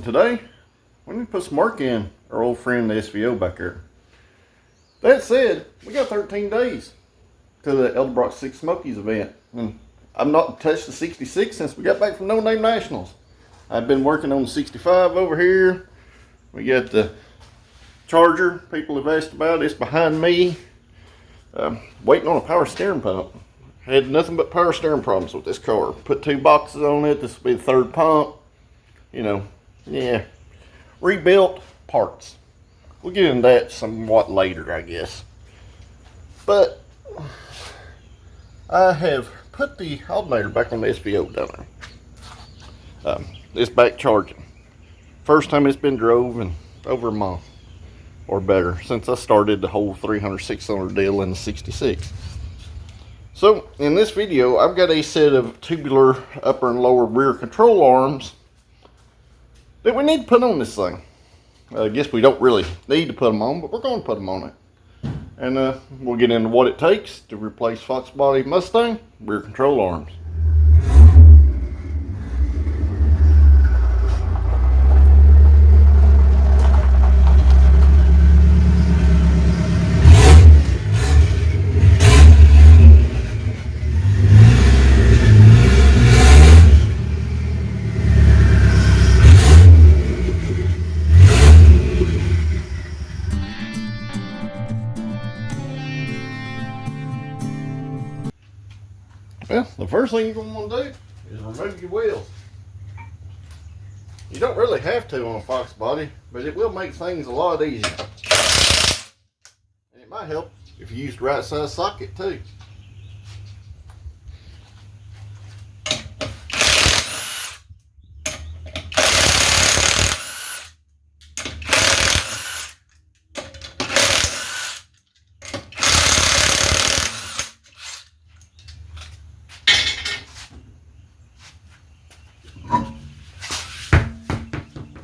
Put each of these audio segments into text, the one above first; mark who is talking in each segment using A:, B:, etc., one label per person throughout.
A: today we need to put some work in our old friend the SVO back there. That said, we got 13 days to the Eldebrock 6 Smokies event, and I've not touched the 66 since we got back from No Name Nationals. I've been working on the 65 over here. We got the Charger people have asked about. It's behind me. Waiting on a power steering pump. Had nothing but power steering problems with this car. Put 2 boxes on it. This will be the 3rd pump. You know, yeah. Rebuilt parts. We'll get into that somewhat later, I guess. But I have put the alternator back on the SVO down there. It's back charging. First time it's been drove in over a month or better since I started the whole 300-600 deal in the 66. So in this video, I've got a set of tubular upper and lower rear control arms that we need to put on this thing. I guess we don't really need to put them on, but we're going to put them on it. And we'll get into what it takes to replace Fox Body Mustang rear control arms. Well, the first thing you're going to want to do is remove your wheels. You don't really have to on a Fox Body, but it will make things a lot easier. And it might help if you use the right size socket too.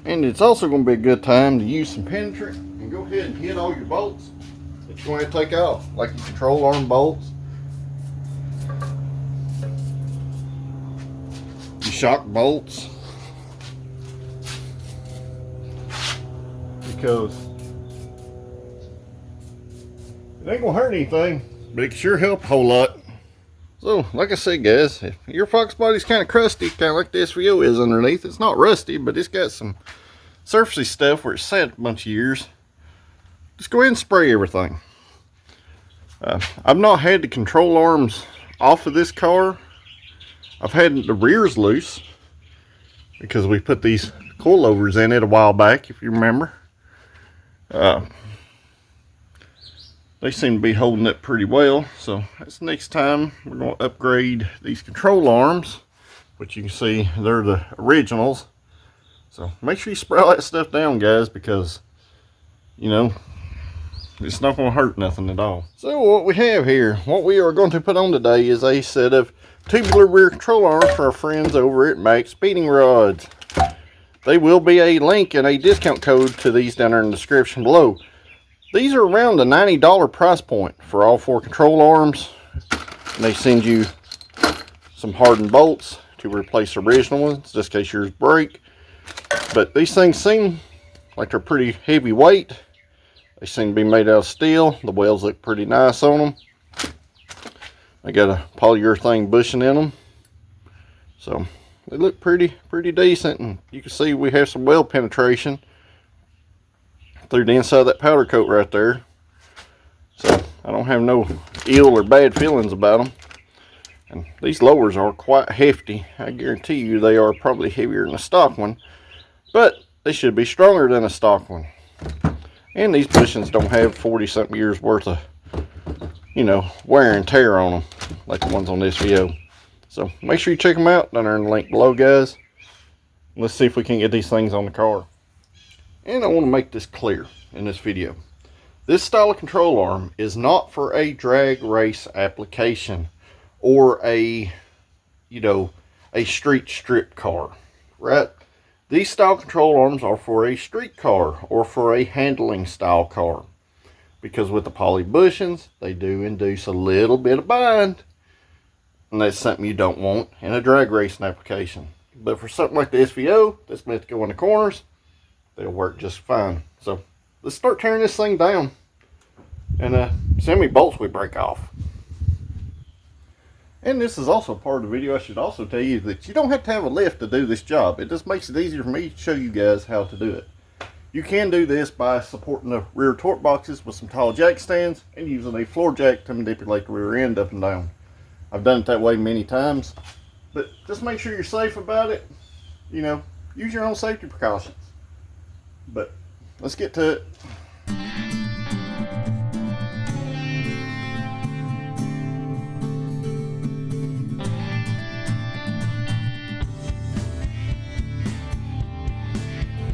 A: And it's also going to be a good time to use some penetrant and go ahead and hit all your bolts that you're going to take off, like your control arm bolts, your shock bolts, because it ain't going to hurt anything, but it can sure help a whole lot. So, like I said, guys, if your Fox Body's kind of crusty, kind of like the SVO is underneath, it's not rusty, but it's got some surfacey stuff where it's sat a bunch of years, just go ahead and spray everything. I've not had the control arms off of this car. I've had the rears loose because we put these coilovers in it a while back, if you remember. They seem to be holding up pretty well, so that's next time we're going to upgrade these control arms, which you can see they're the originals. So make sure you spray all that stuff down, guys, because, you know, it's not going to hurt nothing at all. So what we have here, what we are going to put on today is a set of tubular rear control arms for our friends over at MaxpeedingRods. There will be a link and a discount code to these down there in the description below. These are around the $90 price point for all 4 control arms. And they send you some hardened bolts to replace original ones, just in case yours break. But these things seem like they're pretty heavy weight. They seem to be made out of steel. The wheels look pretty nice on them. They got a polyurethane bushing in them. So they look pretty decent. And you can see we have some weld penetration through the inside of that powder coat right there. So I don't have no ill or bad feelings about them. And these lowers are quite hefty. I guarantee you they are probably heavier than a stock one, but they should be stronger than a stock one. And these bushings don't have 40-something years worth of, you know, wear and tear on them like the ones on the SVO. So make sure you check them out down there in the link below, guys. Let's see if we can get these things on the car. And I want to make this clear in this video. This style of control arm is not for a drag race application or a, you know, a street strip car, right? These style control arms are for a street car or for a handling style car, because with the poly bushings, they do induce a little bit of bind, and that's something you don't want in a drag racing application. But for something like the SVO that's meant to go in the corners, they'll work just fine. So let's start tearing this thing down and see how many bolts we break off. And this is also part of the video. I should also tell you that you don't have to have a lift to do this job. It just makes it easier for me to show you guys how to do it. You can do this by supporting the rear torque boxes with some tall jack stands and using a floor jack to manipulate the rear end up and down. I've done it that way many times, but just make sure you're safe about it. You know, use your own safety precautions. But let's get to it.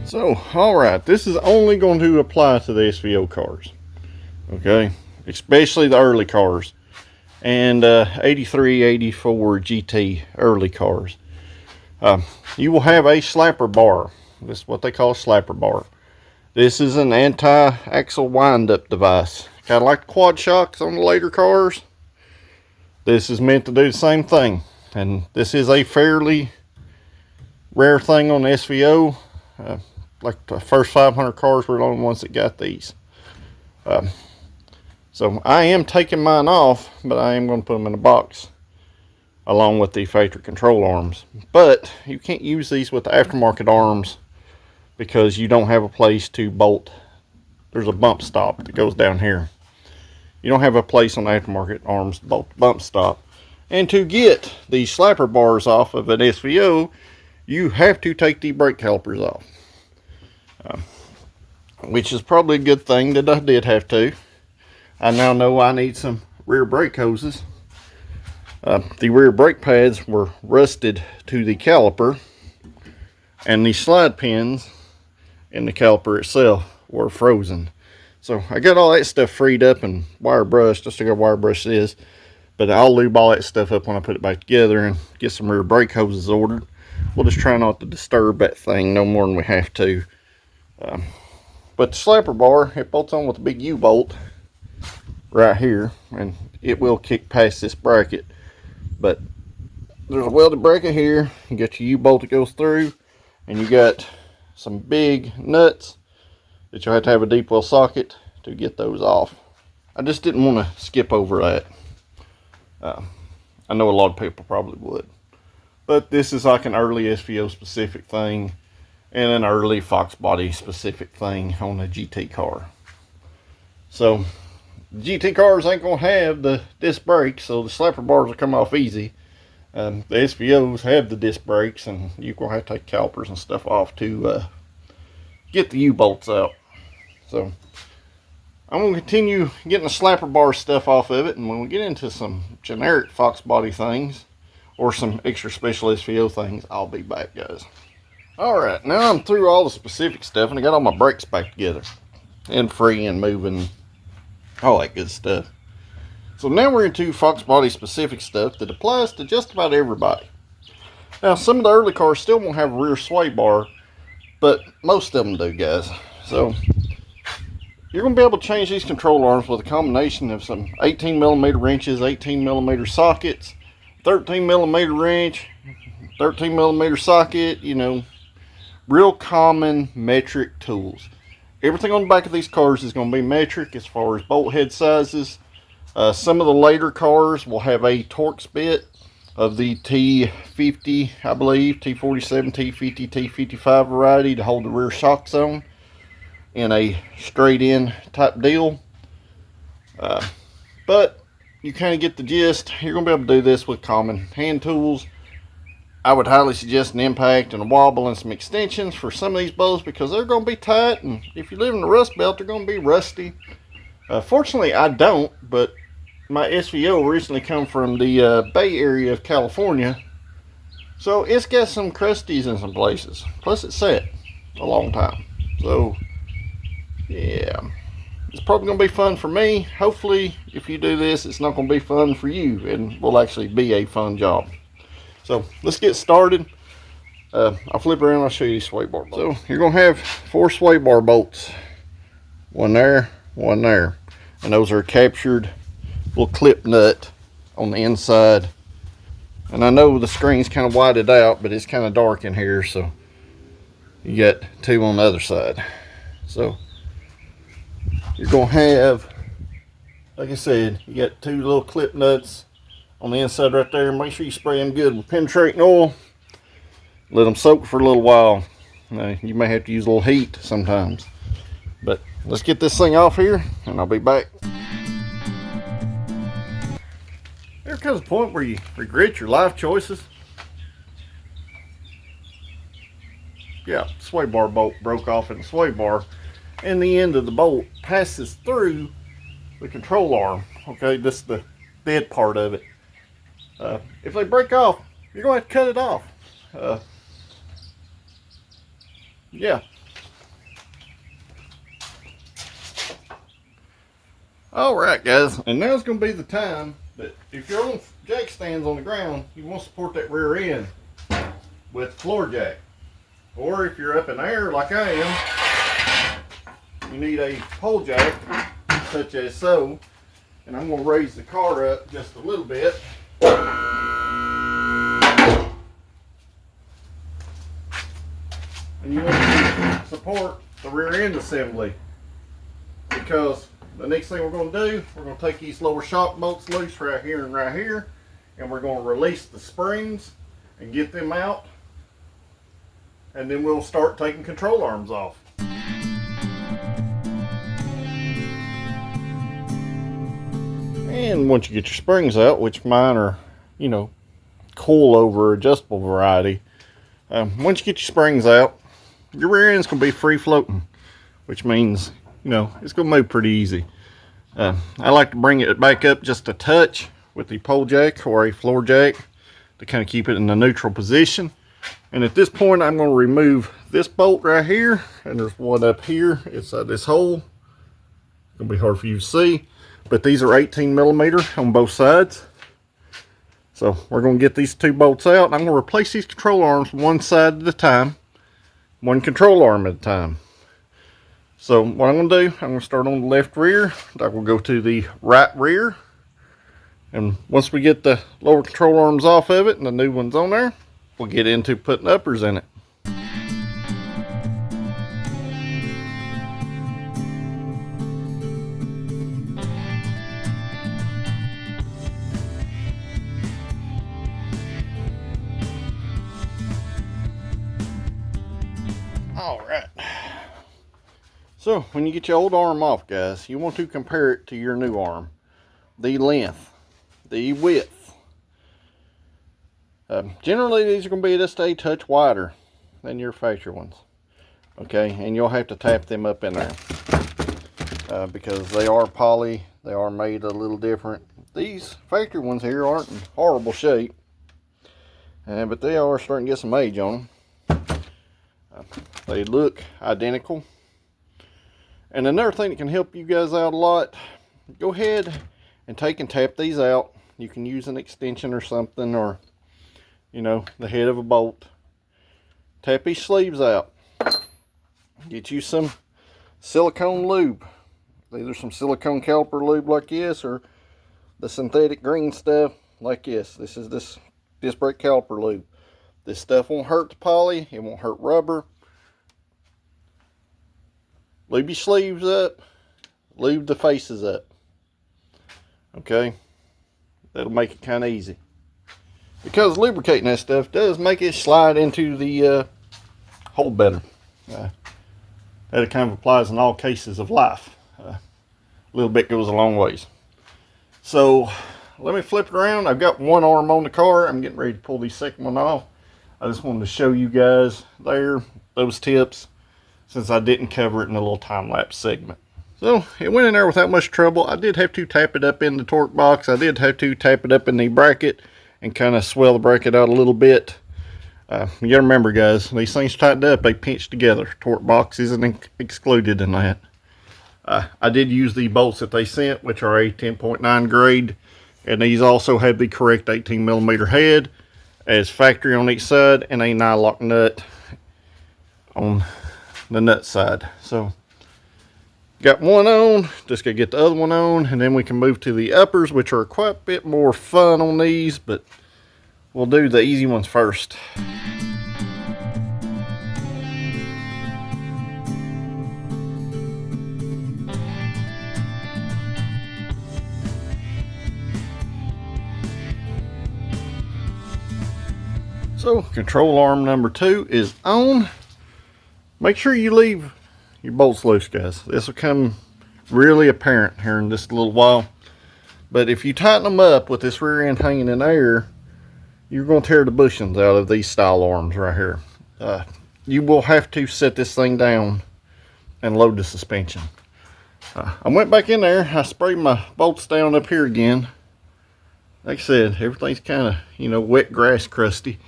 A: So, alright, this is only going to apply to the SVO cars, okay, especially the early cars, and 83, 84 GT early cars. You will have a slapper bar. This is what they call a slapper bar. This is an anti-axle wind-up device, kind of like the quad shocks on the later cars. This is meant to do the same thing, and this is a fairly rare thing on the SVO. Like the first 500 cars were the only ones that got these. So I am taking mine off, but I am going to put them in a box along with the factory control arms. But you can't use these with the aftermarket arms because you don't have a place to bolt. There's a bump stop that goes down here. You don't have a place on the aftermarket arms to bolt the bump stop. And to get the slapper bars off of an SVO, you have to take the brake calipers off. Which is probably a good thing that I did have to. I now know I need some rear brake hoses. The rear brake pads were rusted to the caliper, and the slide pins in the caliper itself were frozen. So I got all that stuff freed up and wire brushed. I still got wire brush this, but I'll lube all that stuff up when I put it back together and get some rear brake hoses ordered. We'll just try not to disturb that thing no more than we have to. But the slapper bar, it bolts on with a big U-bolt right here, and it will kick past this bracket. But there's a welded bracket here. You got your U-bolt that goes through, and you got some big nuts that you'll have to have a deep well socket to get those off. I just didn't want to skip over that. I know a lot of people probably would, but this is like an early SVO specific thing and an early Fox Body specific thing on a GT car. So GT cars ain't gonna have the disc brakes, so the slapper bars will come off easy. The SVOs have the disc brakes, and you're gonna have to take calipers and stuff off to get the U-bolts out. So I'm gonna continue getting the slapper bar stuff off of it, and when we get into some generic Fox Body things or some extra special SVO things, I'll be back, guys. Alright, now I'm through all the specific stuff, and I got all my brakes back together and free and moving, all that good stuff. So now we're into Fox Body specific stuff that applies to just about everybody. Now, some of the early cars still won't have a rear sway bar, but most of them do, guys. So you're going to be able to change these control arms with a combination of some 18mm wrenches, 18mm sockets, 13mm wrench, 13mm socket, you know, real common metric tools. Everything on the back of these cars is going to be metric as far as bolt head sizes. Some of the later cars will have a Torx bit of the T50, I believe, T47, T50, T55 variety to hold the rear shock zone in a straight in type deal. But you kind of get the gist. You're going to be able to do this with common hand tools. I would highly suggest an impact and a wobble and some extensions for some of these bolts because they're going to be tight, and if you live in the rust belt, they're going to be rusty. Fortunately, I don't, but my SVO originally come from the Bay Area of California, so it's got some crusties in some places. Plus, it's sat a long time. So, yeah, it's probably going to be fun for me. Hopefully, if you do this, it's not going to be fun for you, and will actually be a fun job. So let's get started. I'll flip around and I'll show you these sway bar bolts. So you're going to have 4 sway bar bolts. One there, one there. And those are captured little clip nut on the inside. And I know the screen's kind of whited out, but it's kind of dark in here. So you got 2 on the other side. So you're gonna have, like I said, you got 2 little clip nuts on the inside right there. Make sure you spray them good with penetrating oil. Let them soak for a little while. Now, you may have to use a little heat sometimes. But let's get this thing off here and I'll be back. There comes a point where you regret your life choices. Yeah, sway bar bolt broke off in the sway bar, and the end of the bolt passes through the control arm. Okay, this is the dead part of it. If they break off, you're going to have to cut it off. Yeah. Alright guys, and now's going to be the time that if you're on jack stands on the ground, you want to support that rear end with floor jack. Or if you're up in the air like I am, you need a pole jack such as so. And I'm going to raise the car up just a little bit. And you want to support the rear end assembly, because the next thing we're going to do, we're going to take these lower shock bolts loose right here, and we're going to release the springs and get them out, and then we'll start taking control arms off. And once you get your springs out, which mine are, you know, coil-over adjustable variety, once you get your springs out, your rear end's going to be free floating, which means, you know, it's going to move pretty easy. I like to bring it back up just a touch with the pole jack or a floor jack to kind of keep it in the neutral position. And at this point, I'm going to remove this bolt right here, and there's one up here inside this hole. It's going to be hard for you to see, but these are 18 millimeter on both sides. So we're going to get these 2 bolts out, and I'm going to replace these control arms one side at a time, one control arm at a time. So what I'm going to do, I'm going to start on the left rear. I will go to the right rear. And once we get the lower control arms off of it and the new ones on there, we'll get into putting uppers in it. All right. So when you get your old arm off, guys, you want to compare it to your new arm. The length, the width. Generally, these are going to be just a touch wider than your factory ones. Okay, and you'll have to tap them up in there because they are poly. They are made a little different. These factory ones here aren't in horrible shape, but they are starting to get some age on them. They look identical. And another thing that can help you guys out a lot, go ahead and take and tap these out. You can use an extension or something, or, you know, the head of a bolt. Tap these sleeves out. Get you some silicone lube. Either some silicone caliper lube like this, or the synthetic green stuff like this. This is this disc brake caliper lube. This stuff won't hurt the poly. It won't hurt rubber. Lube your sleeves up, lube the faces up. Okay, that'll make it kind of easy. Because lubricating that stuff does make it slide into the hole better. That kind of applies in all cases of life. A little bit goes a long ways. So let me flip it around. I've got one arm on the car. I'm getting ready to pull the second one off. I just wanted to show you guys there those tips, since I didn't cover it in a little time-lapse segment. So it went in there without much trouble. I did have to tap it up in the torque box. I did have to tap it up in the bracket and kind of swell the bracket out a little bit. You gotta remember, guys, these things tightened up, they pinch together. Torque box isn't excluded in that. I did use the bolts that they sent, which are a 10.9 grade, and these also have the correct 18 millimeter head as factory on each side, and a nylock nut on the nut side. So got one on, just gotta get the other one on, and then we can move to the uppers, which are quite a bit more fun on these, but we'll do the easy ones first. So control arm number 2 is on. Make sure you leave your bolts loose, guys. This will come really apparent here in just a little while. But if you tighten them up with this rear end hanging in air, you're going to tear the bushings out of these style arms right here. You will have to set this thing down and load the suspension. I went back in there, I sprayed my bolts down up here again. Like I said, everything's kind of, you know, wet grass crusty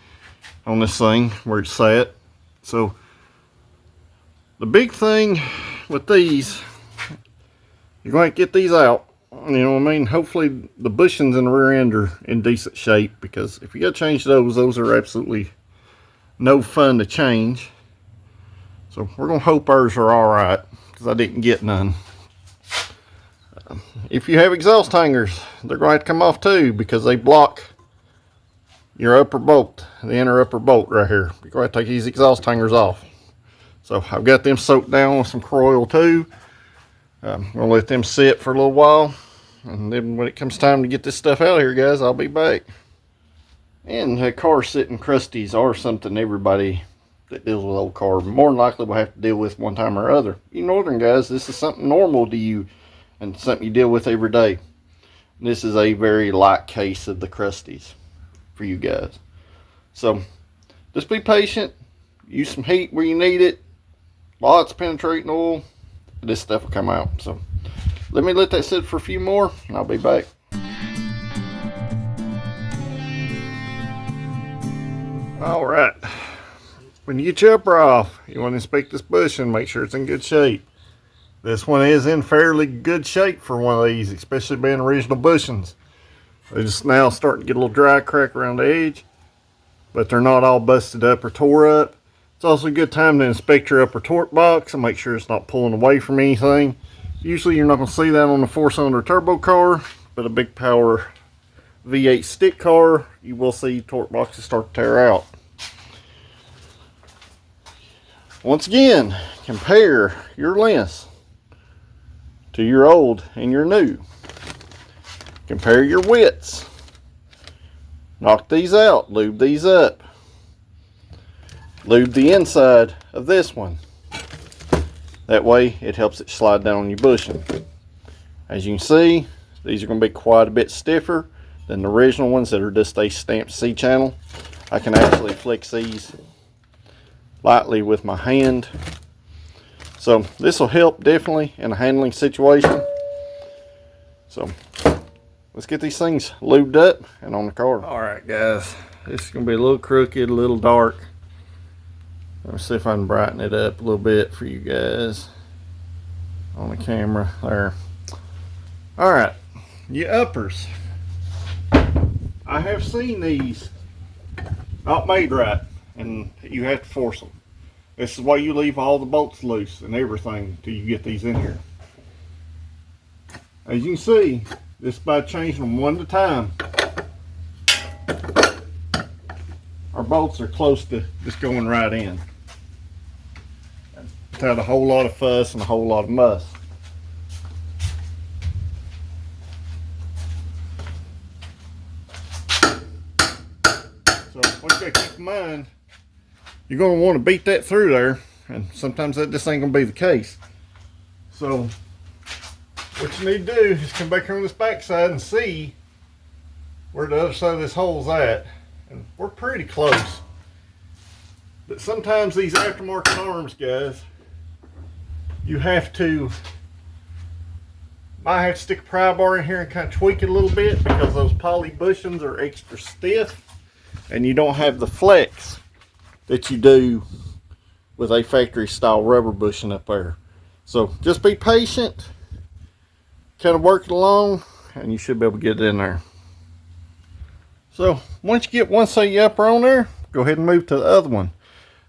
A: on this thing where it's sat. So the big thing with these, you're going to get these out. You know what I mean? Hopefully the bushings in the rear end are in decent shape, because if you got to change those are absolutely no fun to change. So we're going to hope ours are alright, because I didn't get none. If you have exhaust hangers, they're going to have to come off too, because they block your upper bolt, the inner upper bolt right here. You're going to have to take these exhaust hangers off. So I've got them soaked down with some core oil too. I'm going to let them sit for a little while, and then when it comes time to get this stuff out of here, guys, I'll be back. And car sitting crusties are something everybody that deals with old car more than likely will have to deal with one time or other. You northern guys, this is something normal to you and something you deal with every day. This is a very light case of the crusties for you guys. So just be patient, use some heat where you need it, lots of penetrating oil, this stuff will come out. So let me let that sit for a few more and I'll be back. All right, when you get your upper off, you want to inspect this bushing, make sure it's in good shape. This one is in fairly good shape for one of these, especially being original bushings. They just now starting to get a little dry crack around the edge, but they're not all busted up or tore up. It's also a good time to inspect your upper torque box and make sure it's not pulling away from anything. Usually you're not going to see that on a 4-cylinder turbo car, but a big power V8 stick car, you will see torque boxes start to tear out. Once again, compare your lengths to your old and your new. Compare your widths. Knock these out, lube these up. Lube the inside of this one. That way it helps it slide down on your bushing. As you can see, these are going to be quite a bit stiffer than the original ones that are just a stamped C channel. I can actually flex these lightly with my hand. So this will help definitely in a handling situation. So let's get these things lubed up and on the car. All right, guys, this is going to be a little crooked, a little dark. Let me see if I can brighten it up a little bit for you guys on the camera there. All right, your uppers. I have seen these not made right, and you have to force them. This is why you leave all the bolts loose and everything till you get these in here. As you can see, this is by changing them one at a time. Our bolts are close to just going right in, without a whole lot of fuss and a whole lot of muss. So what you gotta keep in mind, you're going to want to beat that through there, and sometimes that just ain't going to be the case. So what you need to do is come back here on this back side and see where the other side of this hole's at, and we're pretty close. But sometimes these aftermarket arms, guys, you have to might have to stick a pry bar in here and kind of tweak it a little bit, because those poly bushings are extra stiff and you don't have the flex that you do with a factory style rubber bushing up there. So just be patient, kind of work it along, and you should be able to get it in there. So once you get one side upper on there, go ahead and move to the other one.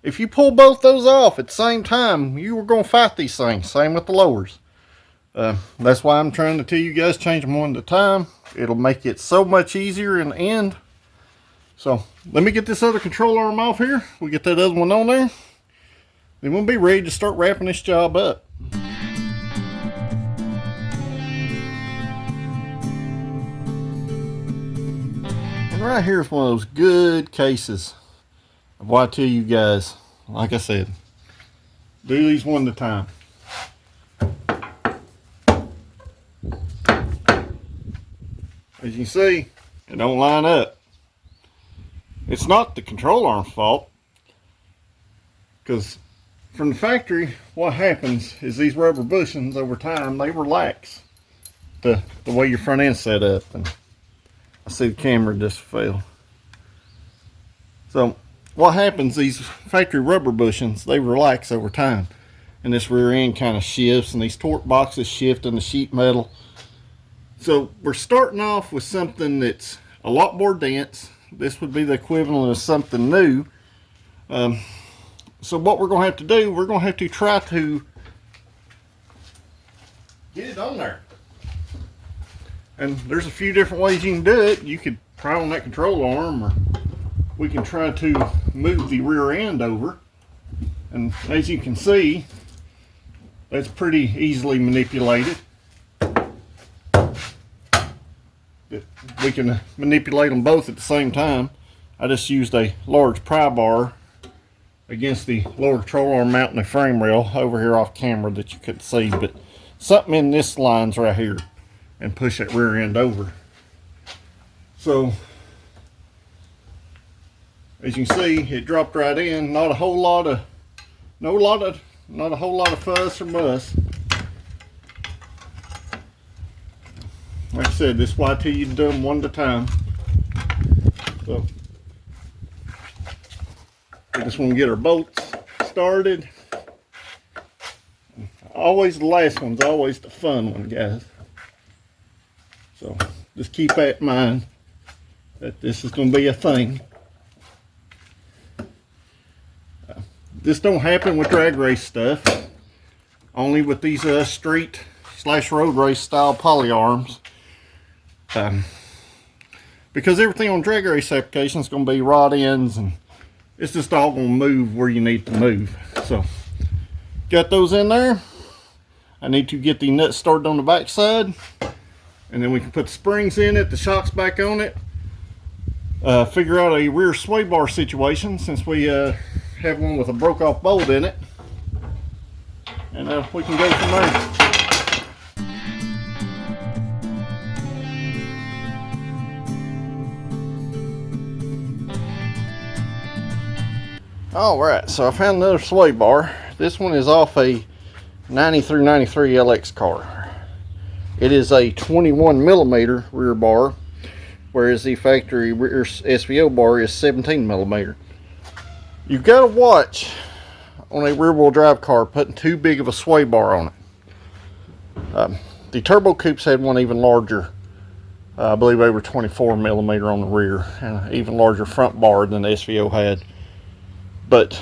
A: If you pull both those off at the same time, you are going to fight these things. Same with the lowers. That's why I'm trying to tell you guys, change them one at a time. It'll make it so much easier in the end. So let me get this other control arm off here. We'll get that other one on there. Then we'll be ready to start wrapping this job up. And right here is one of those good cases Why tell you guys, like I said, do these one at a time. As you can see, it don't line up. It's not the control arm's fault, because from the factory, what happens is these rubber bushings over time, they relax the way your front end's set up. And I see the camera just fail. So what happens, these factory rubber bushings, they relax over time, and this rear end kind of shifts, and these torque boxes shift in the sheet metal. So we're starting off with something that's a lot more dense. This would be the equivalent of something new. So what we're going to have to do, we're going to have to try to get it on there. And there's a few different ways you can do it. You could try on that control arm, or we can try to move the rear end over. And as you can see, that's pretty easily manipulated. We can manipulate them both at the same time. I just used a large pry bar against the lower control arm mounting the frame rail over here off camera that you couldn't see, but something in this line's right here, and push that rear end over. So as you can see, it dropped right in. Not a whole lot of fuss or muss. Like I said, this is why I tell you to do them one at a time. So we just want to get our bolts started. Always the last one's always the fun one, guys. So just keep that in mind, that this is going to be a thing. This don't happen with drag race stuff, only with these street / road race style poly arms. Because everything on drag race application is going to be rod ends, and it's just all going to move where you need to move. So got those in there. I need to get the nuts started on the back side, and then we can put the springs in it, the shocks back on it, figure out a rear sway bar situation, since we have one with a broke off bolt in it, and we can go from there. Alright, so I found another sway bar. This one is off a 90 through 93 LX car. It is a 21 millimeter rear bar, whereas the factory rear SVO bar is 17 millimeter. You've got to watch on a rear wheel drive car putting too big of a sway bar on it. The turbo coupes had one even larger. I believe they were 24 millimeter on the rear, and an even larger front bar than the SVO had. But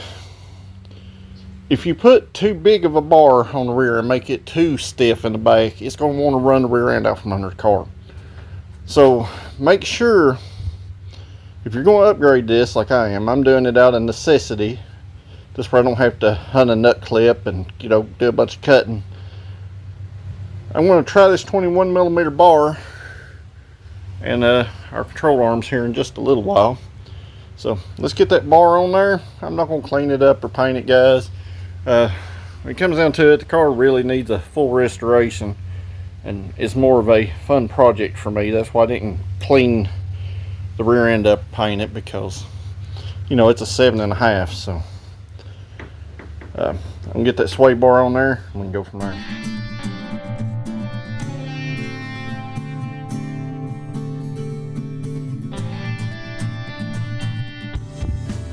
A: if you put too big of a bar on the rear and make it too stiff in the back, it's going to want to run the rear end out from under the car. So make sure, if you're going to upgrade this like I am, I'm doing it out of necessity, just where I don't have to hunt a nut clip and, you know, do a bunch of cutting. I'm going to try this 21 millimeter bar and our control arms here in just a little while. So let's get that bar on there. I'm not going to clean it up or paint it, guys. When it comes down to it, the car really needs a full restoration, and it's more of a fun project for me. That's why I didn't clean the rear end up, paint it, because, you know, it's a 7.5. So I'm gonna get that sway bar on there and we can go from there.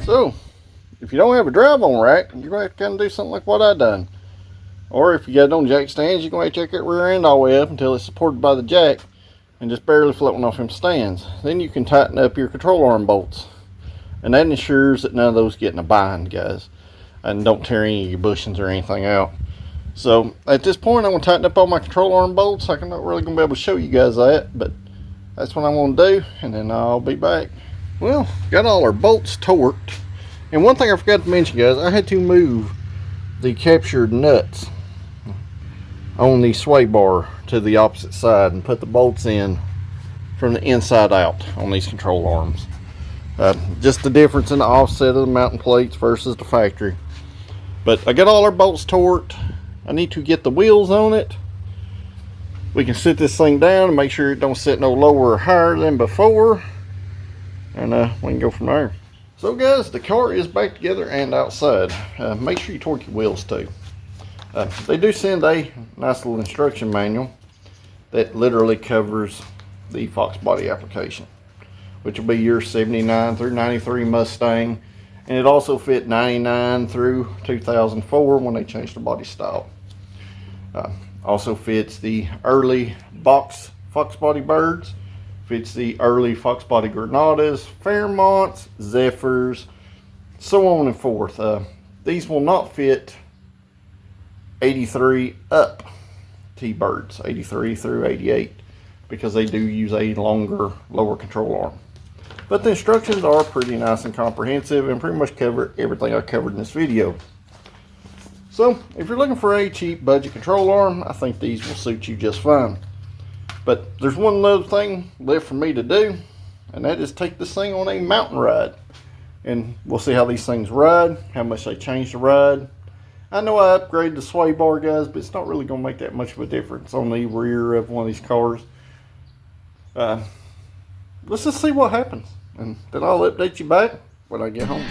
A: So if you don't have a drive on rack, you're going to have to kind of do something like what I done. Or if you got it on jack stands, you're going to have to check that rear end all the way up until it's supported by the jack and just barely floating off them stands. Then you can tighten up your control arm bolts, and that ensures that none of those get in a bind, guys, and don't tear any of your bushings or anything out. So at this point, I'm going to tighten up all my control arm bolts. I'm not really going to be able to show you guys that, but that's what I'm going to do, and then I'll be back. Well, got all our bolts torqued, and one thing I forgot to mention, guys, I had to move the captured nuts on the sway bar to the opposite side and put the bolts in from the inside out on these control arms. Just the difference in the offset of the mounting plates versus the factory. But I got all our bolts torqued. I need to get the wheels on it. We can sit this thing down and make sure it don't sit no lower or higher than before, and we can go from there. So guys, the car is back together and outside. Make sure you torque your wheels too. They do send a nice little instruction manual that literally covers the Fox Body application, which will be your 79 through 93 Mustang, and it also fit 99 through 2004 when they changed the body style. Also fits the early Fox Body Birds, fits the early Fox Body Granadas, Fairmonts, Zephyrs, so on and forth. These will not fit 83 up T-Birds, 83 through 88, because they do use a longer, lower control arm. But the instructions are pretty nice and comprehensive and pretty much cover everything I covered in this video. So if you're looking for a cheap budget control arm, I think these will suit you just fine. But there's one other thing left for me to do, and that is take this thing on a mountain ride. And we'll see how these things ride, how much they change the ride. I know I upgraded the sway bar, guys, but it's not really going to make that much of a difference on the rear of one of these cars. Let's just see what happens, and then I'll update you back when I get home.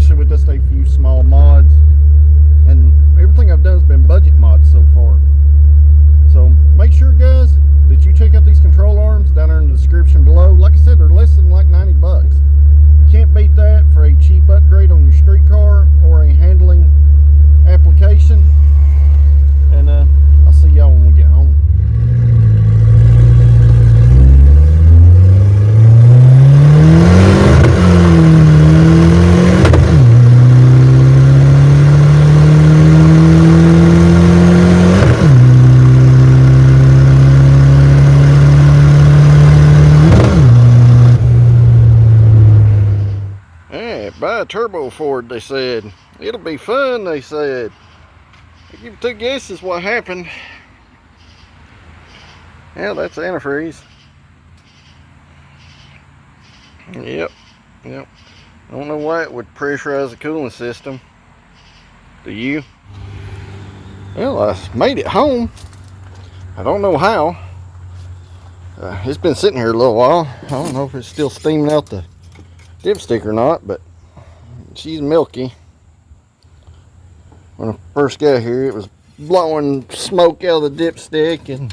A: especially with just a few small mods. And everything I've done has been budget mods so far. So make sure, guys, that you check out these control arms down there in the description below. Like I said, they're less than like 90 bucks. You can't beat that for a cheap upgrade on your street car or a handling application. And I'll see y'all when we get home. Buy a turbo Ford, they said. It'll be fun, they said. I give 2 guesses what happened. Yeah, that's antifreeze. Yep. I don't know why it would pressurize the cooling system. Do you? Well, I made it home. I don't know how. It's been sitting here a little while. I don't know if it's still steaming out the dipstick or not, but she's milky. When I first got here, it was blowing smoke out of the dipstick, and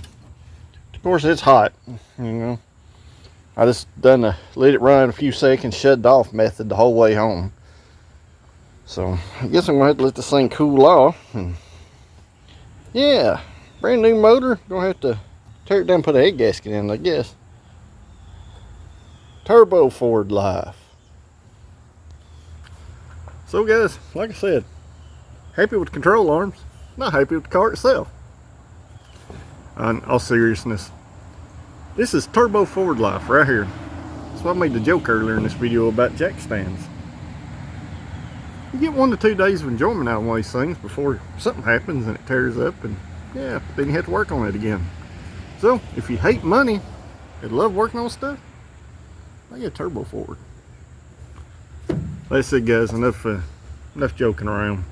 A: of course it's hot, you know. I just let it run a few seconds, shut it off method the whole way home. So I guess I'm gonna have to let this thing cool off. And yeah, brand new motor. Gonna have to tear it down and put a head gasket in, I guess. Turbo Ford life. So guys, like I said, happy with the control arms, not happy with the car itself. In all seriousness, this is Turbo Ford life right here. That's why I made the joke earlier in this video about jack stands. You get 1 to 2 days of enjoyment out of one of these things before something happens and it tears up, and yeah, then you have to work on it again. So if you hate money and love working on stuff, I get a Turbo Ford. That's it, guys. Enough joking around.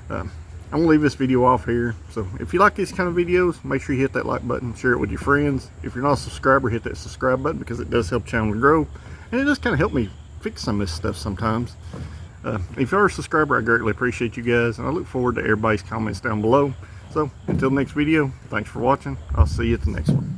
A: I'm gonna leave this video off here. So if you like these kind of videos, make sure you hit that like button, share it with your friends. If you're not a subscriber, hit that subscribe button, because it does help the channel to grow, and it does kind of help me fix some of this stuff sometimes. If you are a subscriber, I greatly appreciate you guys, and I look forward to everybody's comments down below. So until next video, thanks for watching. I'll see you at the next one.